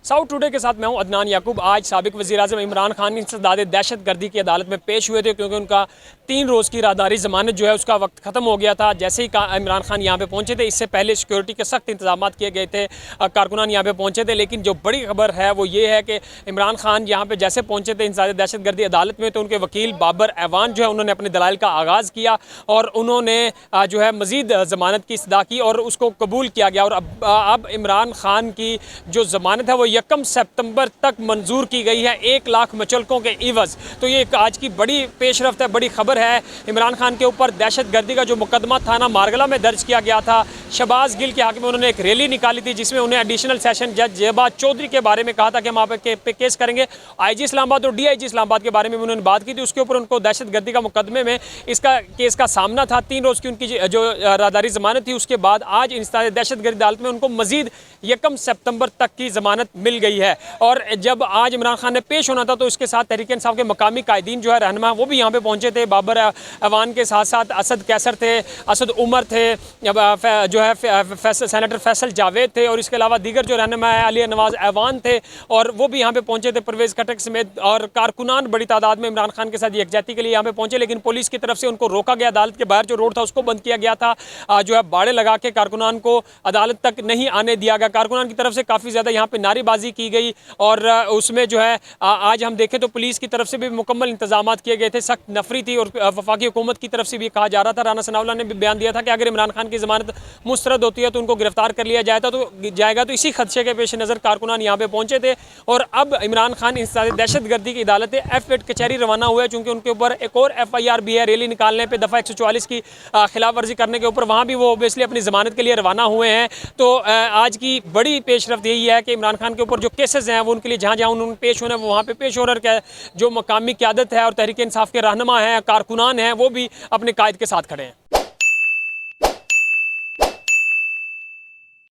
South today के साथ मैं हूं अदनान याकूब। आज साबिक वज़ीर-ए-आज़म इमरान खान इंसदाद दहशतगर्दी की अदालत में पेश हुए थे क्योंकि उनका 3 रोज़ की राहदारी ज़मानत जो है उसका वक्त ख़त्म हो गया था। जैसे ही इमरान खान यहाँ पे पहुँचे थे, इससे पहले सिक्योरिटी के सख्त इंतजाम किए गए थे, कारकुनान यहाँ पे पहुँचे थे। लेकिन जो बड़ी खबर है वो ये है कि इमरान खान यहाँ पर जैसे पहुँचे थे इंसदाद दहशतगर्दी अदालत में, तो उनके वकील बाबर ऐवान जो है उन्होंने अपने दलाइल का आगाज़ किया और उन्होंने जो है मज़ीद ज़मानत की इस्तदा की और उसको कबूल किया गया। और अब इमरान खान की जो ज़मानत है वो 1 सितंबर तक मंजूर की गई है 1 लाख मचलकों के इवज़। तो ये आज की बड़ी पेशरफ्त है, बड़ी खबर है। इमरान खान के ऊपर दहशतगर्दी का जो मुकदमा थाना मारगला में दर्ज किया गया था, शहबाज गिल के हक़ में उन्होंने एक रैली निकाली थी जिसमें उन्हें एडिशनल सेशन जज जयबाद चौधरी के बारे में कहा था कि हम आप पे केस करेंगे। IG इस्लामाबाद और DIG इस्लामाबाद के बारे में उन्होंने बात की थी। उसके ऊपर उनको दहशतगर्दी का मुकदमे में इसका केस का सामना था। 3 रोज़ की उनकी जो राहदारी ज़मानत थी, उसके बाद आज इंसदाद दहशतगर्दी अदालत में उनको मज़ीद 1 सितंबर तक की ज़मानत मिल गई है। और जब आज इमरान खान ने पेश होना था तो इसके साथ तहरीक इंसाफ के मकामी कायदीन जो है रहनुमा वो भी यहाँ पे पहुँचे थे। बाबर ऐवान के साथ साथ असद कैसर थे, असद उमर थे, जो है सेनेटर फैसल जावेद थे और इसके अलावा दीगर जो रहनुमा है अली नवाज ऐवान थे और वो भी यहाँ पे पहुँचे थे, परवेज़ खटक समेत। और कारकुनान बड़ी तादाद में इमरान खान के साथ यकजहती के लिए यहाँ पे पहुँचे, लेकिन पुलिस की तरफ से उनको रोका गया। अदालत के बाहर जो रोड था उसको बंद किया गया था, जो है बाड़े लगा के कारकुनान को अदालत तक नहीं आने दिया गया। कारकुनान की तरफ से काफ़ी ज़्यादा यहाँ पे नारेबाजी की गई और उसमें जो है आज हम देखें तो पुलिस की तरफ से भी मुकम्मल इंतजाम किए गए थे। सख्त नफरी थी और वफाकी हुकूमत की तरफ से भी कहा जा रहा था, राना सनाउल्लाह ने भी बयान दिया था कि अगर इमरान खान की ज़मानत मुस्तरद होती है तो उनको गिरफ्तार कर लिया जाएगा। तो इसी खदशे के पेश नज़र कारकुनान यहाँ पे पहुँचे थे और अब इमरान खान इंसदाद दहशतगर्दी की अदालत F8 कचहरी रवाना हुआ है, चूँकि उनके ऊपर एक और FIR भी है रैली निकालने पर दफ़ा 144 की खिलाफ वर्जी करने के ऊपर। वहाँ भी वो ओबियसली अपनी ज़मानत के लिए रवाना हुए हैं। तो आज की बड़ी पेशरफ्त यही है कि इमरान खान के ऊपर जो केसेस हैं वो उनके लिए जहाँ जहाँ उन्होंने पेश होना है वो वहाँ पे पेश हो रहा है। जो मकामी क़यादत है और तहरीक इंसाफ के रहनुमा हैं, कारकुनान हैं, वो भी अपने कायद के साथ खड़े हैं।